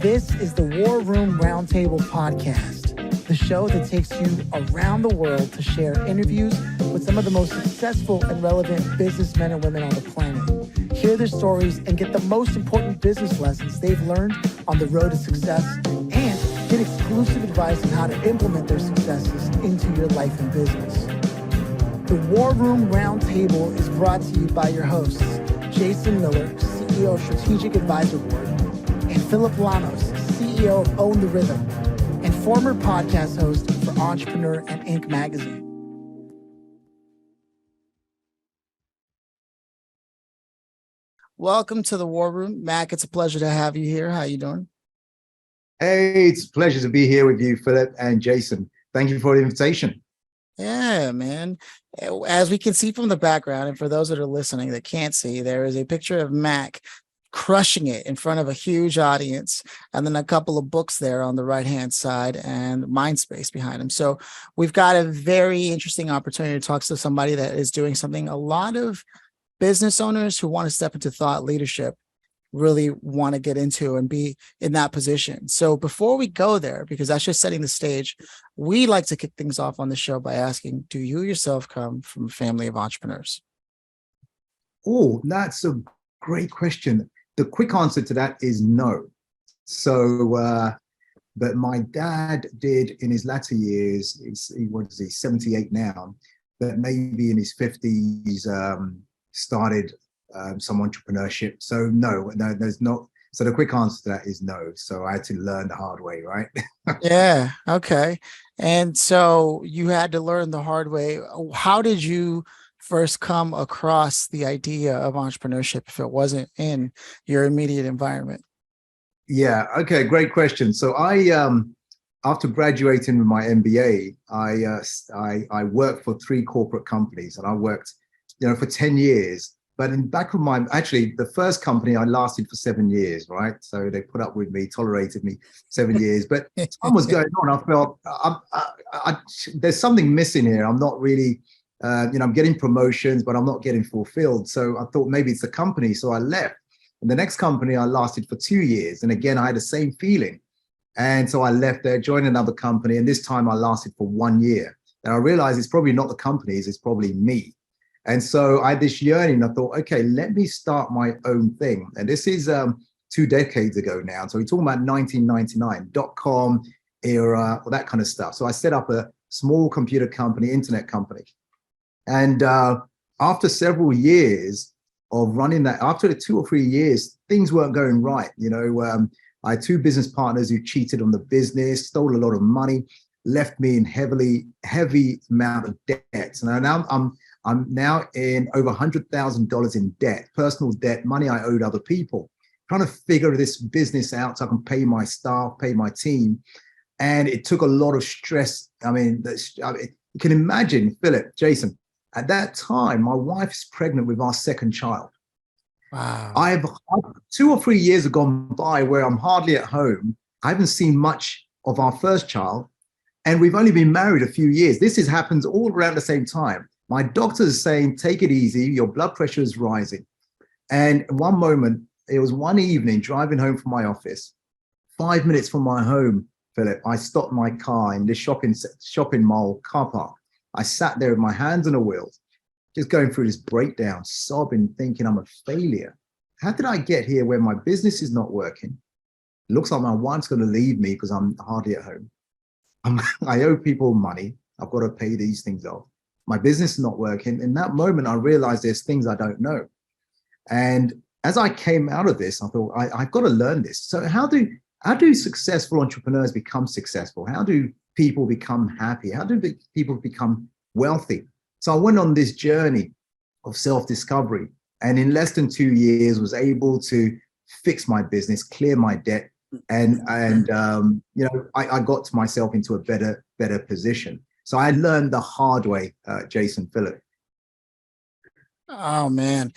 This is the War Room Roundtable podcast, the show that takes you around the world to share interviews with some of the most successful and relevant businessmen and women on the planet. Hear their stories and get the most important business lessons they've learned on the road to success, and get exclusive advice on how to implement their successes into your life and business. The War Room Roundtable is brought to you by your hosts, Jason Miller, CEO of Strategic Advisor Board, and Phillip Lanos, CEO of Own the Rhythm, and former podcast host for Entrepreneur and Inc. magazine. Welcome to the War Room. Mac, it's a pleasure to have you here. How you doing? Hey, it's a pleasure to be here with you, Philip and Jason. Thank you for the invitation. Yeah, man. As we can see from the background, and for those that are listening that can't see, there is a picture of Mac crushing it in front of a huge audience, and then a couple of books there on the right-hand side and MindSpace behind him. So we've got a very interesting opportunity to talk to somebody that is doing something a lot of business owners who want to step into thought leadership really want to get into and be in that position. So before we go there, because that's just setting the stage, we like to kick things off on the show by asking, do you yourself come from a family of entrepreneurs? Oh, that's a great question. The quick answer to that is no. So, but my dad did in his latter years, what is he, 78 now, but maybe in his 50s, started some entrepreneurship. So no, there's not. So the quick answer to that is no. So I had to learn the hard way, right? Yeah. Okay. And so you had to learn the hard way. How did you first come across the idea of entrepreneurship if it wasn't in your immediate environment? Yeah. Okay. Great question. So after graduating with my MBA, I worked for 3 corporate companies, and I worked, for 10 years. But in back of actually, the first company I lasted for 7 years, right? So they put up with me, tolerated me 7 years. But time was going on. I felt there's something missing here. I'm not really, I'm getting promotions, but I'm not getting fulfilled. So I thought maybe it's the company. So I left. And the next company I lasted for 2 years. And again, I had the same feeling. And so I left there, joined another company. And this time I lasted for 1 year. And I realized it's probably not the companies, it's probably me. And so I had this yearning. I thought, okay, let me start my own thing. And this is 2 decades ago now. So we're talking about 1999, .com era, all that kind of stuff. So I set up a small computer company, internet company. And after several years of running that, after the 2 or 3 years, things weren't going right. I had 2 business partners who cheated on the business, stole a lot of money, left me in heavy amount of debts. And I'm now in over $100,000 in debt, personal debt, money I owed other people, trying to figure this business out so I can pay my staff, pay my team. And it took a lot of stress. You can imagine, Philip, Jason, at that time, my wife's pregnant with our second child. Wow. I've 2 or 3 years have gone by where I'm hardly at home. I haven't seen much of our first child. And we've only been married a few years. This happens all around the same time. My doctor is saying, take it easy. Your blood pressure is rising. And one moment, it was one evening driving home from my office, 5 minutes from my home, Philip, I stopped my car in this shopping mall car park. I sat there with my hands on the wheels, just going through this breakdown, sobbing, thinking I'm a failure. How did I get here where my business is not working? It looks like my wife's going to leave me because I'm hardly at home. I owe people money. I've got to pay these things off. My business is not working. In that moment, I realized there's things I don't know. And as I came out of this, I thought, I've got to learn this. So how do successful entrepreneurs become successful? How do people become happy? How do people become wealthy? So I went on this journey of self-discovery. And in less than 2 years, was able to fix my business, clear my debt. And I got myself into a better position. So I learned the hard way, Jason, Phillip. Oh, man.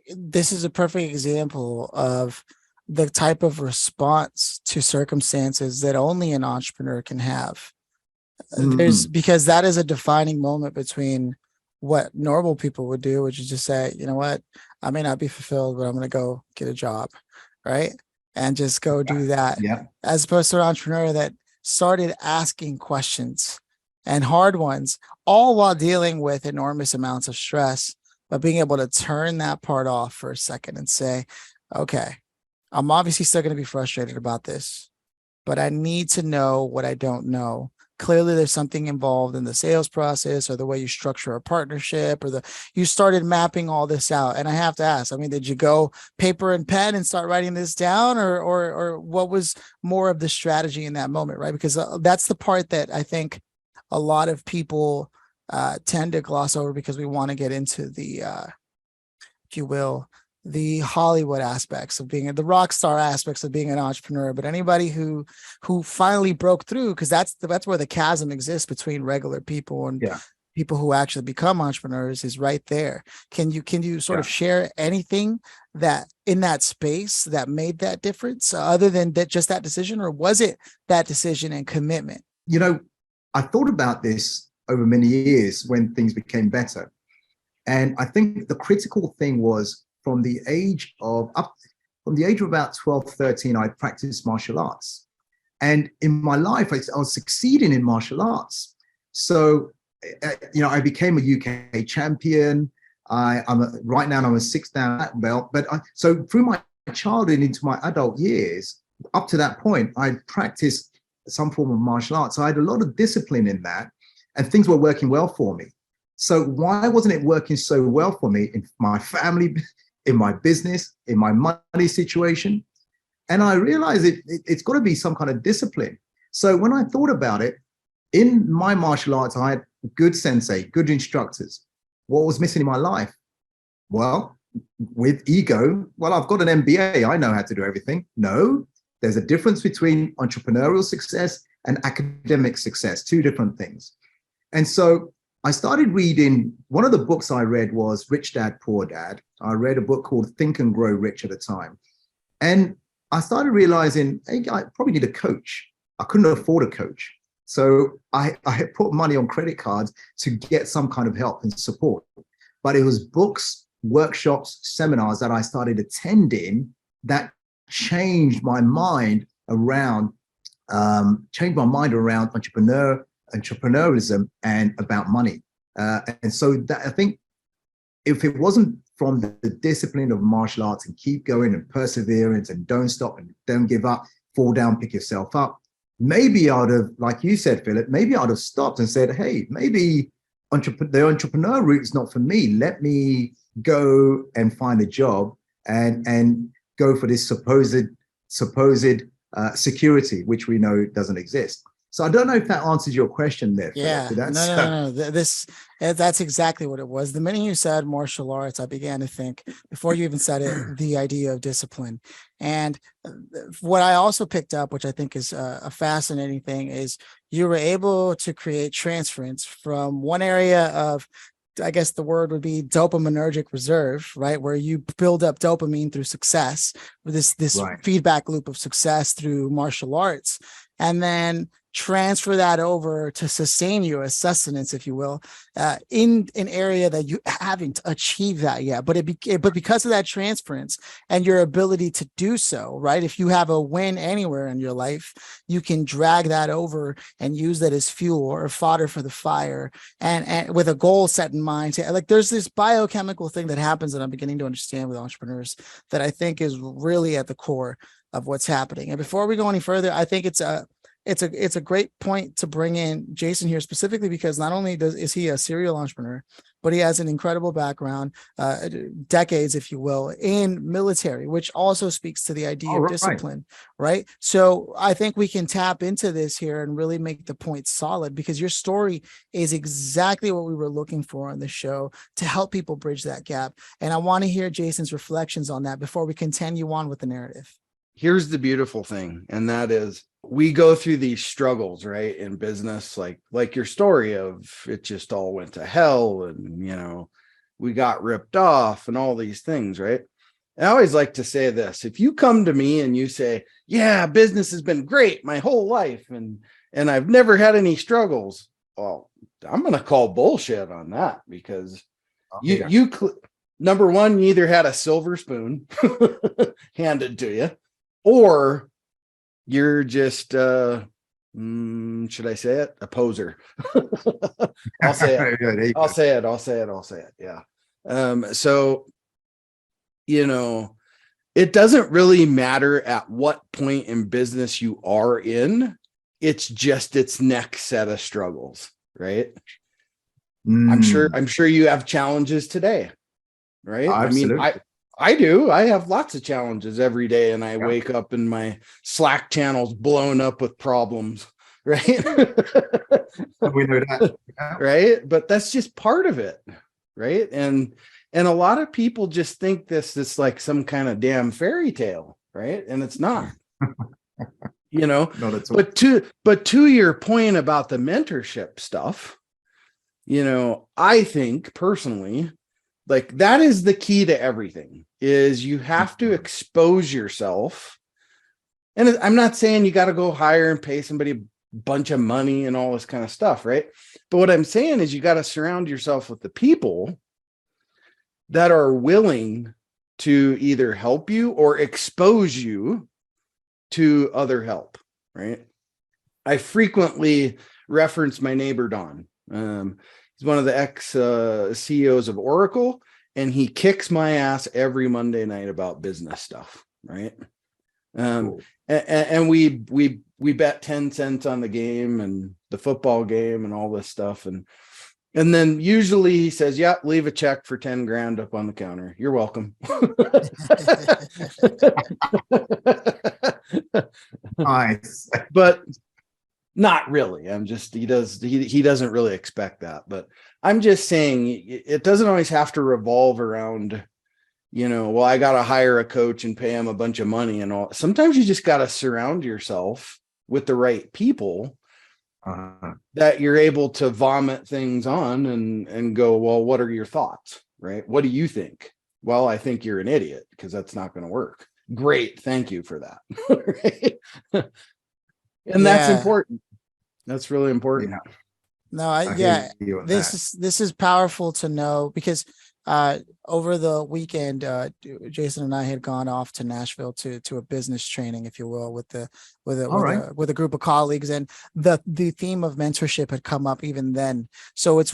This is a perfect example of the type of response to circumstances that only an entrepreneur can have. Because that is a defining moment between what normal people would do, which is just say, you know what, I may not be fulfilled, but I'm going to go get a job. Right. and just go do that, Yeah. as opposed to an entrepreneur that started asking questions and hard ones, all while dealing with enormous amounts of stress, but being able to turn that part off for a second and say, okay, I'm obviously still going to be frustrated about this, but I need to know what I don't know. Clearly, there's something involved in the sales process or the way you structure a partnership, or you started mapping all this out. And I have to ask, I mean, did you go paper and pen and start writing this down, or what was more of the strategy in that moment, right? Because that's the part that I think a lot of people tend to gloss over, because we want to get into the, if you will, the Hollywood aspects of being the rock star aspects of being an entrepreneur. But anybody who finally broke through, because that's where the chasm exists between regular people and people who actually become entrepreneurs, is right there. Can you sort of share anything that in that space that made that difference, other than that, just that decision, or was it that decision and commitment? You know, I thought about this over many years when things became better. And I think the critical thing was from the age of about 12, 13, I practiced martial arts. And in my life, I was succeeding in martial arts. So, I became a UK champion. Right now I'm a 6th-dan black belt. But so through my childhood into my adult years, up to that point, I practiced some form of martial arts. So I had a lot of discipline in that, and things were working well for me. So why wasn't it working so well for me in my family, in my business, in my money situation? And I realized it's got to be some kind of discipline. So when I thought about it, in my martial arts, I had good sensei, good instructors. What was missing in my life? Well, with ego, well, I've got an MBA. I know how to do everything. No, there's a difference between entrepreneurial success and academic success, two different things. And so I started reading, one of the books I read was Rich Dad, Poor Dad. I read a book called Think and Grow Rich at the time. And I started realizing, hey, I probably need a coach. I couldn't afford a coach. So I had put money on credit cards to get some kind of help and support. But it was books, workshops, seminars that I started attending that changed my mind around entrepreneurialism and about money. And so that, I think if it wasn't from the discipline of martial arts and keep going and perseverance and don't stop and don't give up, fall down, pick yourself up, maybe I'd have, like you said, Philip, maybe I'd have stopped and said, hey, maybe the entrepreneur route is not for me. Let me go and find a job and go for this supposed security, which we know doesn't exist. So I don't know if that answers your question there. Yeah, no. That's exactly what it was. The minute you said martial arts, I began to think, before you even said it, the idea of discipline. And what I also picked up, which I think is a fascinating thing, is you were able to create transference from one area of, I guess the word would be dopaminergic reserve, right? Where you build up dopamine through success, this right. feedback loop of success through martial arts, and then transfer that over to sustain you as sustenance, if you will, in an area that you haven't achieved that yet. But because of that transference and your ability to do so, right? If you have a win anywhere in your life, you can drag that over and use that as fuel or fodder for the fire, and with a goal set in mind. Like, there's this biochemical thing that happens that I'm beginning to understand with entrepreneurs that I think is really at the core of what's happening. And before we go any further, I think it's a great point to bring in Jason here, specifically because not only is he a serial entrepreneur, but he has an incredible background, decades, if you will, in military, which also speaks to the idea of discipline, right? So I think we can tap into this here and really make the point solid, because your story is exactly what we were looking for on the show to help people bridge that gap. And I want to hear Jason's reflections on that before we continue on with the narrative. Here's the beautiful thing, and that is we go through these struggles, right, in business, like your story of it just all went to hell and, we got ripped off and all these things, right? I always like to say this: if you come to me and you say, yeah, business has been great my whole life and I've never had any struggles, well, I'm going to call bullshit on that, because you number one, you either had a silver spoon handed to you, or you're just should I say it? A poser. I'll say it. I'll say it. Yeah. So, it doesn't really matter at what point in business you are in. It's just its next set of struggles, right? I'm sure you have challenges today, right? Absolutely. I mean, I do. I have lots of challenges every day, and I wake up and my Slack channel's blown up with problems, right? We know that. Yeah. Right? But that's just part of it, right? And a lot of people just think this is like some kind of damn fairy tale, right? And it's not. Not at all. But to your point about the mentorship stuff, I think personally, like that is the key to everything, is you have to expose yourself. And I'm not saying you got to go hire and pay somebody a bunch of money and all this kind of stuff, right? But what I'm saying is you got to surround yourself with the people that are willing to either help you or expose you to other help, right? I frequently reference my neighbor, Don. He's one of the ex CEOs of Oracle, and he kicks my ass every Monday night about business stuff, right? Cool. And we bet 10 cents on the game and the football game and all this stuff, and then usually he says, "Yeah, leave a check for 10 grand up on the counter. You're welcome." Nice. But not really. He doesn't really expect that. But I'm just saying it doesn't always have to revolve around, well, I got to hire a coach and pay him a bunch of money and all. Sometimes you just got to surround yourself with the right people that you're able to vomit things on and go, well, what are your thoughts, right? What do you think? Well, I think you're an idiot because that's not going to work. Great. Thank you for that. Right? And that's important. That's really important. No, this is powerful to know, because over the weekend, Jason and I had gone off to Nashville to a business training, if you will, with a group of colleagues, and the theme of mentorship had come up even then. So it's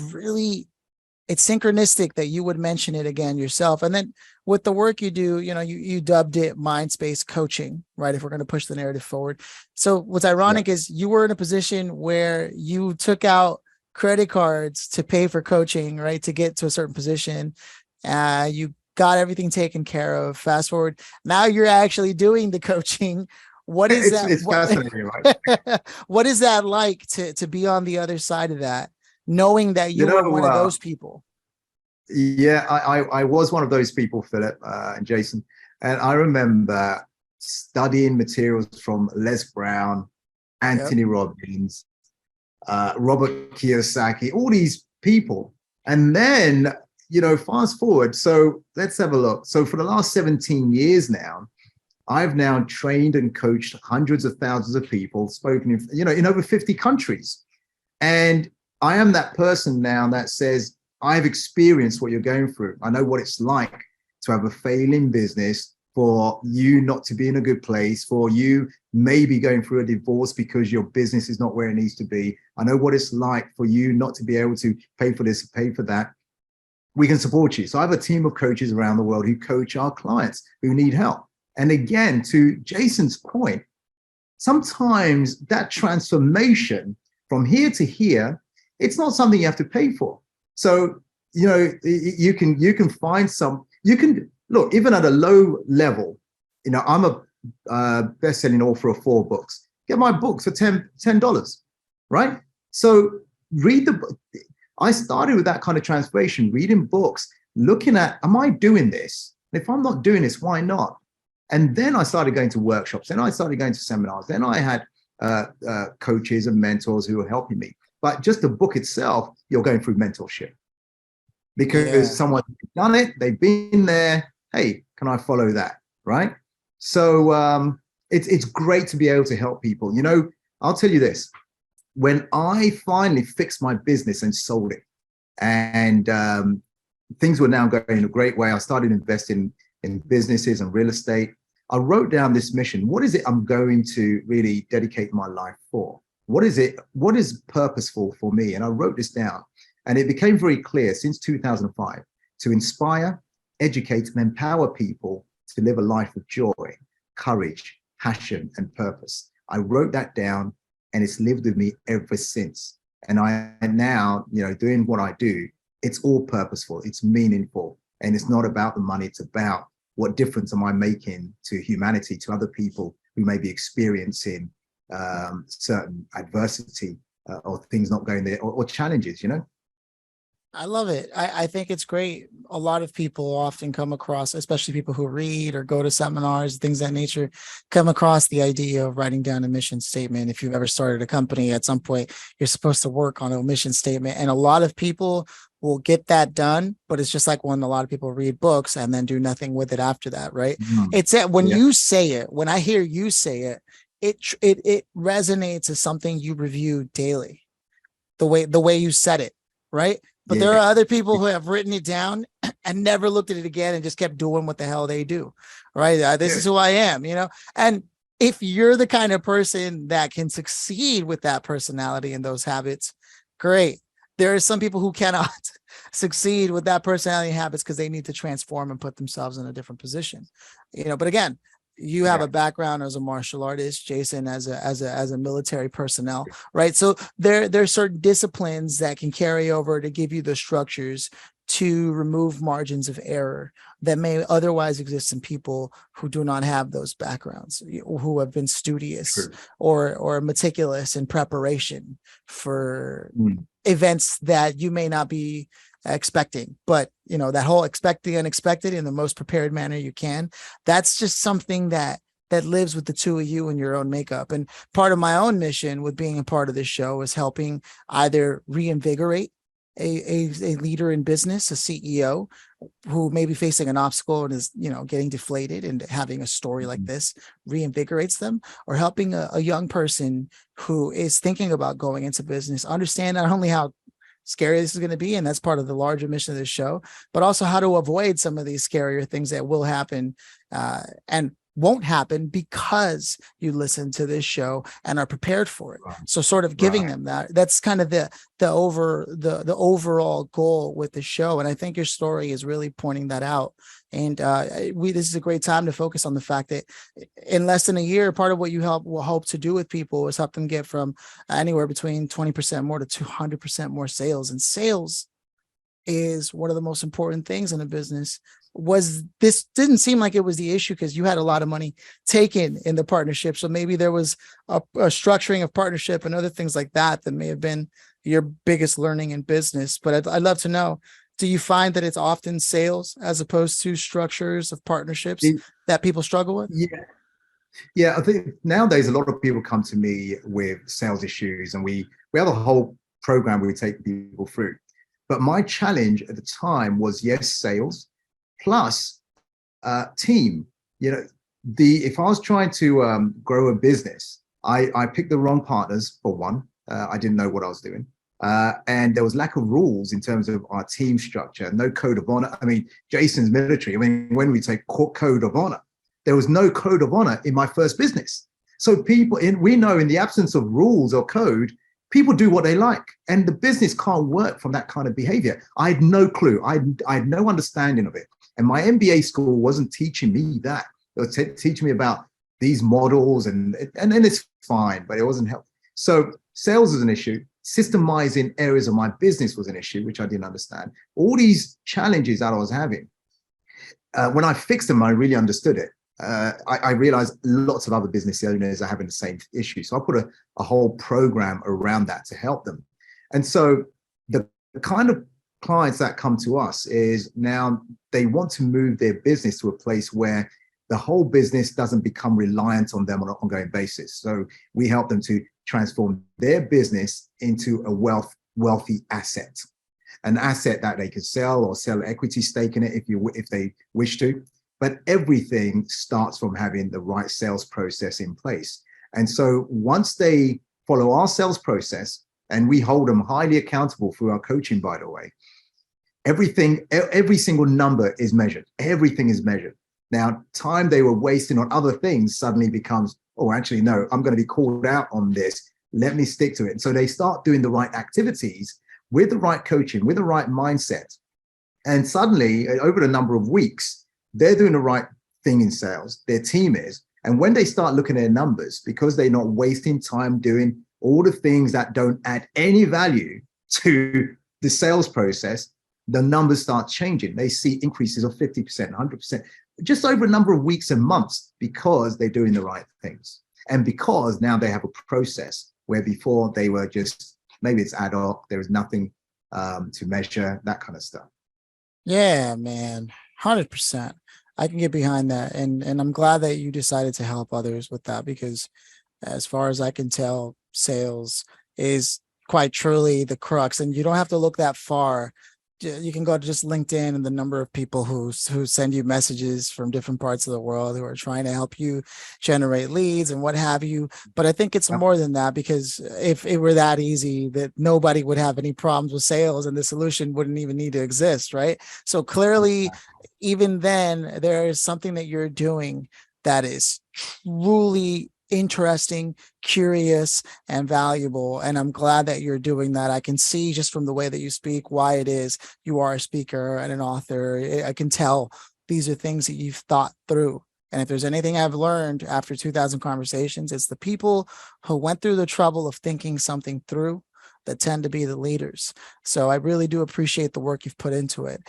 synchronistic that you would mention it again yourself. And then with the work you do, you dubbed it MindSpace Coaching, right? If we're going to push the narrative forward. So what's ironic is you were in a position where you took out credit cards to pay for coaching, right? To get to a certain position. You got everything taken care of. Fast forward, now you're actually doing the coaching. What is that? It's fascinating, right? What is that like to be on the other side of that, knowing that you were one of those people? Yeah, I was one of those people, Phillip and Jason. And I remember studying materials from Les Brown, Anthony Robbins, Robert Kiyosaki, all these people. And then, fast forward. So let's have a look. So for the last 17 years now, I've now trained and coached hundreds of thousands of people, spoken in over 50 countries. And I am that person now that says, I've experienced what you're going through. I know what it's like to have a failing business, for you not to be in a good place, for you maybe going through a divorce because your business is not where it needs to be. I know what it's like for you not to be able to pay for this, pay for that. We can support you. So I have a team of coaches around the world who coach our clients who need help. And again, to Jason's point, sometimes that transformation from here to here, it's not something you have to pay for. So, you can find look, even at a low level, I'm a best-selling author of 4 books. Get my books for $10, right? So read the book. I started with that kind of transformation, reading books, looking at, am I doing this? If I'm not doing this, why not? And then I started going to workshops. Then I started going to seminars. Then I had coaches and mentors who were helping me. But just the book itself, you're going through mentorship. Because someone's done it, they've been there. Hey, can I follow that? Right? So it's great to be able to help people. I'll tell you this. When I finally fixed my business and sold it, and things were now going in a great way, I started investing in businesses and real estate. I wrote down this mission. What is it I'm going to really dedicate my life for? What is it? What is purposeful for me? And I wrote this down, and it became very clear since 2005 to inspire, educate, and empower people to live a life of joy, courage, passion, and purpose. I wrote that down, and it's lived with me ever since. And I am now, doing what I do, it's all purposeful, it's meaningful, and it's not about the money. It's about what difference am I making to humanity, to other people who may be experiencing certain adversity or things not going there, or challenges, I love it. I think it's great. A lot of people often come across, especially people who read or go to seminars, things of that nature, come across the idea of writing down a mission statement. If you've ever started a company, at some point, you're supposed to work on a mission statement. And a lot of people will get that done, but it's just like when a lot of people read books and then do nothing with it after that, right? It's that when you say it, when I hear you say it, it resonates as something you review daily, the way you said it, right? But there are other people who have written it down and never looked at it again and just kept doing what the hell they do, right? This is who I am, And if you're the kind of person that can succeed with that personality and those habits, great. There are some people who cannot succeed with that personality and habits because they need to transform and put themselves in a different position, But again, you have a background as a martial artist, Jason, as a military personnel, right? So there's certain disciplines that can carry over to give you the structures to remove margins of error that may otherwise exist in people who do not have those backgrounds, who have been studious or meticulous in preparation for events that you may not be expecting. But that whole expect the unexpected in the most prepared manner you can, that's just something that lives with the two of you in your own makeup. And part of my own mission with being a part of this show is helping either reinvigorate a leader in business, a CEO who may be facing an obstacle and is getting deflated, and having a story like this reinvigorates them, or helping a young person who is thinking about going into business understand not only how scary this is going to be, and that's part of the larger mission of the show, but also how to avoid some of these scarier things that will happen and won't happen because you listen to this show and are prepared for it. So sort of giving them that's kind of the overall goal with the show. And I think your story is really pointing that out. And this is a great time to focus on the fact that in less than a year, part of what you will hope to do with people is help them get from anywhere between 20% more to 200% more sales. And sales is one of the most important things in a business. This didn't seem like it was the issue because you had a lot of money taken in the partnership. So maybe there was a structuring of partnership and other things like that may have been your biggest learning in business. But I'd love to know, do you find that it's often sales as opposed to structures of partnerships that people struggle with? Yeah. I think nowadays a lot of people come to me with sales issues, and we have a whole program where we take people through. But my challenge at the time was, sales plus team. If I was trying to grow a business, I picked the wrong partners for one. I didn't know what I was doing. And there was lack of rules in terms of our team structure, no code of honor. I mean, Jason's military. I mean, when we take code of honor, there was no code of honor in my first business. So we know in the absence of rules or code, people do what they like, and the business can't work from that kind of behavior. I had no clue. I had no understanding of it. And my MBA school wasn't teaching me that. It was teaching me about these models, and it's fine, but it wasn't helpful. So sales is an issue. Systemizing areas of my business was an issue, which I didn't understand. All these challenges that I was having, when I fixed them, I really understood it. I realized lots of other business owners are having the same issue. So I put a whole program around that to help them. And so the kind of clients that come to us is now they want to move their business to a place where the whole business doesn't become reliant on them on an ongoing basis. So we help them to transform their business into a wealthy asset, an asset that they can sell or sell equity stake in it if they wish to. But everything starts from having the right sales process in place. And so once they follow our sales process, and we hold them highly accountable through our coaching, by the way, every single number is measured. Everything is measured. Now, time they were wasting on other things suddenly becomes, oh, actually, no, I'm going to be called out on this. Let me stick to it. And so they start doing the right activities with the right coaching, with the right mindset. And suddenly, over a number of weeks, they're doing the right thing in sales. Their team is. And when they start looking at their numbers, because they're not wasting time doing all the things that don't add any value to the sales process, the numbers start changing. They see increases of 50%, 100%, just over a number of weeks and months because they're doing the right things. And because now they have a process where before they were just, maybe it's ad hoc, there was nothing to measure, that kind of stuff. Yeah, man, 100%. I can get behind that. And I'm glad that you decided to help others with that, because as far as I can tell, sales is quite truly the crux, and you don't have to look that far. You can go to just LinkedIn and the number of people who send you messages from different parts of the world who are trying to help you generate leads and what have you. But I think it's more than that, because if it were that easy, that nobody would have any problems with sales and the solution wouldn't even need to exist, right? So clearly, even then, there is something that you're doing that is truly interesting, curious, and valuable. And I'm glad that you're doing that. I can see just from the way that you speak why it is you are a speaker and an author. I can tell these are things that you've thought through. And if there's anything I've learned after 2,000 conversations, it's the people who went through the trouble of thinking something through that tend to be the leaders. So I really do appreciate the work you've put into it.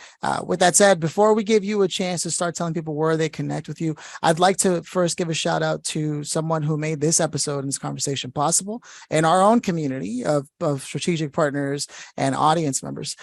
With that said, before we give you a chance to start telling people where they connect with you, I'd like to first give a shout out to someone who made this episode and this conversation possible in our own community of strategic partners and audience members.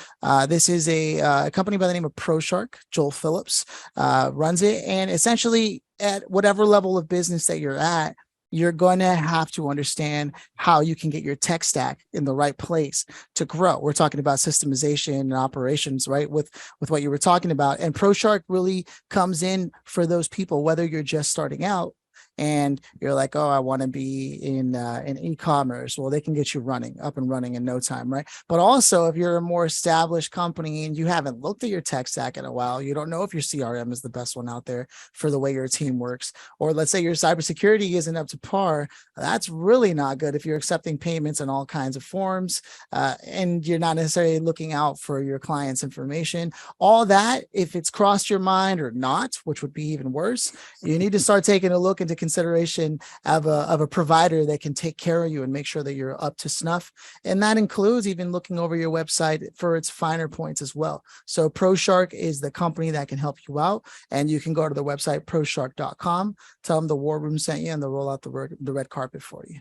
This is a company by the name of ProShark. Joel Phillips runs it. And essentially, at whatever level of business that you're at, you're going to have to understand how you can get your tech stack in the right place to grow. We're talking about systemization and operations, right? With what you were talking about. And ProShark really comes in for those people, whether you're just starting out and you're like, oh, I want to be in e-commerce. Well, they can get you up and running in no time, right? But also, if you're a more established company and you haven't looked at your tech stack in a while, you don't know if your CRM is the best one out there for the way your team works. Or let's say your cybersecurity isn't up to par. That's really not good if you're accepting payments in all kinds of forms and you're not necessarily looking out for your client's information. All that, if it's crossed your mind or not, which would be even worse, you need to start taking a look into consideration of a provider that can take care of you and make sure that you're up to snuff. And that includes even looking over your website for its finer points as well. So ProShark is the company that can help you out. And you can go to the website, proshark.com, tell them the War Room sent you, and they'll roll out the red carpet for you.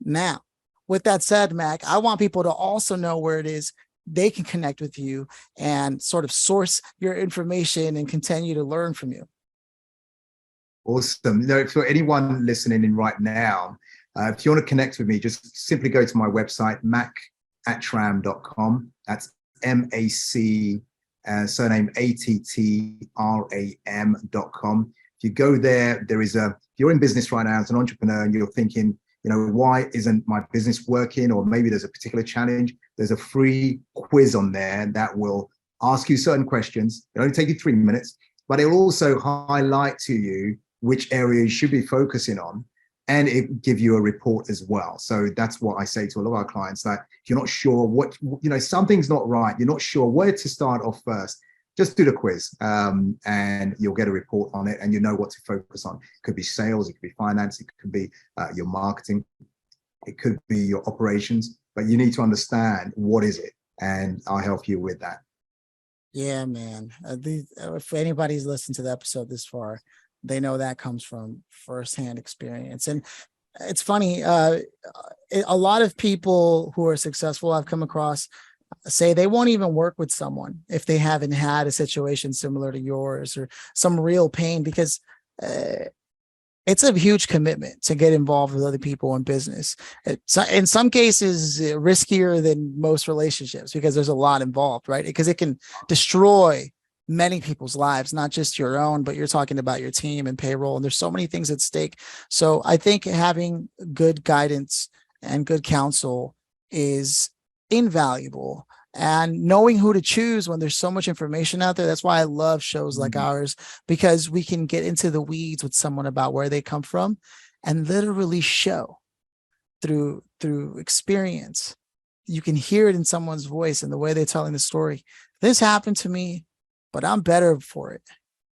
Now, with that said, Mac, I want people to also know where it is they can connect with you and sort of source your information and continue to learn from you. Awesome. For anyone listening in right now, if you want to connect with me, just simply go to my website, macattram.com. That's MAC, surname ATTRAM.com. If you go there, if you're in business right now as an entrepreneur and you're thinking, why isn't my business working? Or maybe there's a particular challenge. There's a free quiz on there that will ask you certain questions. It'll only take you 3 minutes, but it will also highlight to you which area you should be focusing on, and it give you a report as well. So that's what I say to a lot of our clients, that if you're not sure something's not right, you're not sure where to start off first, just do the quiz and you'll get a report on it and you know what to focus on. It could be sales, it could be finance, it could be your marketing, it could be your operations, but you need to understand what is it, and I'll help you with that. Yeah, man. If anybody's listened to the episode this far, they know that comes from firsthand experience. And it's funny, a lot of people who are successful I've come across say they won't even work with someone if they haven't had a situation similar to yours or some real pain, because it's a huge commitment to get involved with other people in business. It's in some cases riskier than most relationships because there's a lot involved, right? Because it can destroy many people's lives, not just your own, but you're talking about your team and payroll, and there's so many things at stake. So I think having good guidance and good counsel is invaluable And knowing who to choose when there's so much information out there. That's why I love shows like ours, because we can get into the weeds with someone about where they come from and literally show through experience. You can hear it in someone's voice and the way they're telling the story. This happened to me, but I'm better for it.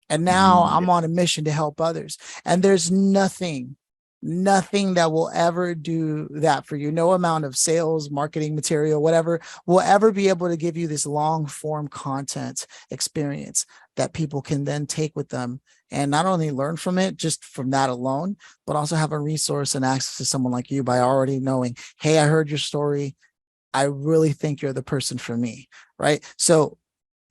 And now I'm on a mission to help others. And there's nothing that will ever do that for you. No amount of sales, marketing material, whatever, will ever be able to give you this long form content experience that people can then take with them and not only learn from it, just from that alone, but also have a resource and access to someone like you by already knowing, hey, I heard your story. I really think you're the person for me, right? So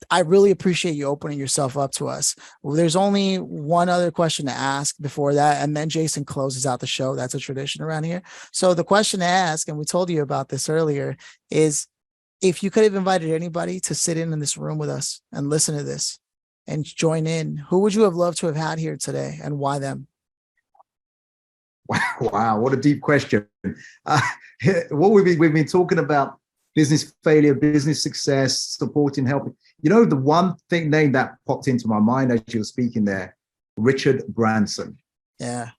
I really appreciate you opening yourself up to us. Well, there's only one other question to ask before that, and then Jason closes out the show. That's a tradition around here. So the question to ask, and we told you about this earlier, is if you could have invited anybody to sit in this room with us and listen to this and join in, who would you have loved to have had here today, and why them? Wow, what a deep question. We've been talking about business failure, business success, supporting, helping. You know, the one name that popped into my mind as you were speaking there, Richard Branson. Yeah.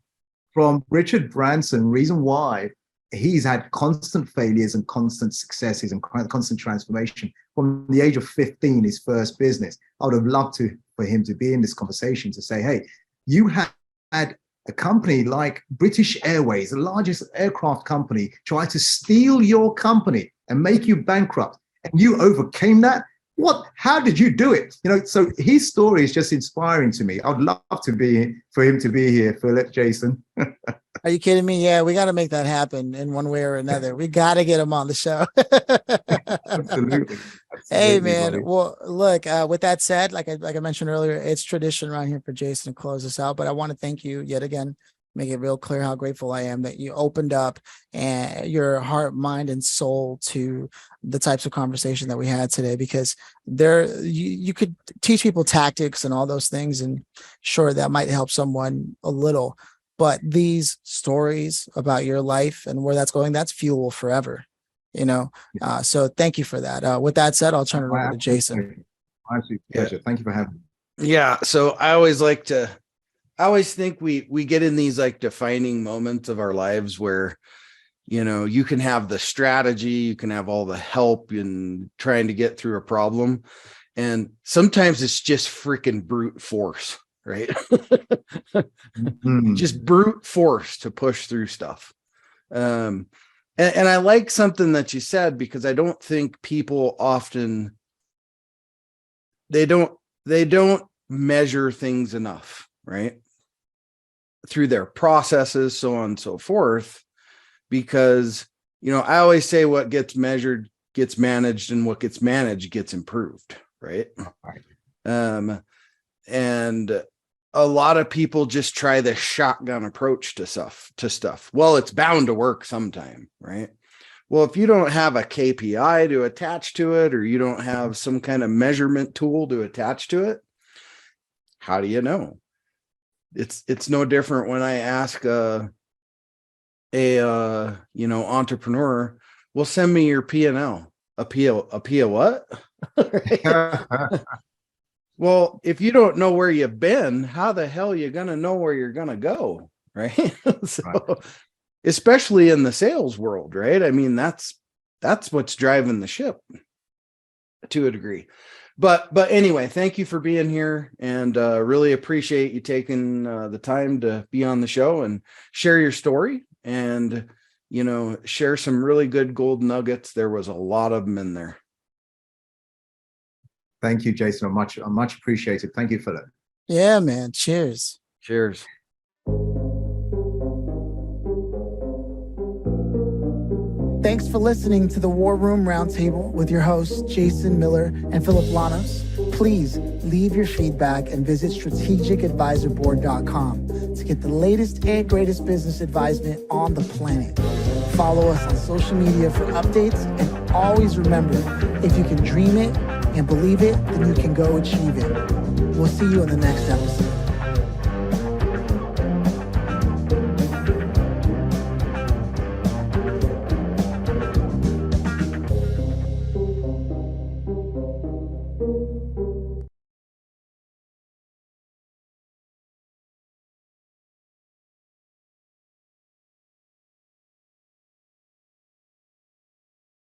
From Richard Branson, reason why he's had constant failures and constant successes and constant transformation from the age of 15, his first business. I would have loved for him to be in this conversation to say, hey, you had a company like British Airways, the largest aircraft company, try to steal your company and make you bankrupt, and you overcame that. How did you do it? You know, so his story is just inspiring to me. I'd love for him to be here, Phillip, Jason. Are you kidding me? Yeah, we got to make that happen in one way or another. We got to get him on the show. Absolutely. Hey, man. Buddy. Well, look, with that said, like I mentioned earlier, it's tradition around here for Jason to close us out. But I want to thank you yet again. Make it real clear how grateful I am that you opened up and your heart, mind, and soul to the types of conversation that we had today, because you could teach people tactics and all those things, and sure, that might help someone a little, but these stories about your life and where that's going, that's fuel forever, you know? So thank you for that. With that said, I'll turn it over to Jason. My pleasure. Thank you for having me. Yeah. So I always think we get in these like defining moments of our lives where, you know, you can have the strategy, you can have all the help in trying to get through a problem. And sometimes it's just freaking brute force, right? Just brute force to push through stuff. And I like something that you said, because I don't think people often, they don't measure things enough, right? Through their processes, so on and so forth, because, you know, I always say what gets measured gets managed, and what gets managed gets improved, right? And a lot of people just try the shotgun approach to stuff. Well, it's bound to work sometime, right? Well, if you don't have a KPI to attach to it, or you don't have some kind of measurement tool to attach to it, how do you know? It's no different when I ask a entrepreneur, well, send me your P&L. A P what? Well, if you don't know where you've been, how the hell are you going to know where you're going to go? Right. So, right. Especially in the sales world, right? I mean, that's what's driving the ship to a degree. But anyway, thank you for being here, and really appreciate you taking the time to be on the show and share your story, and, you know, share some really good gold nuggets. There was a lot of them in there. Thank you, Jason. I'm much appreciated. Thank you, Phillip. Yeah, man. Cheers. Cheers. Thanks for listening to the War Room Roundtable with your hosts, Jason Miller and Phillip Lanos. Please leave your feedback and visit strategicadvisorboard.com to get the latest and greatest business advisement on the planet. Follow us on social media for updates, and always remember, if you can dream it and believe it, then you can go achieve it. We'll see you in the next episode.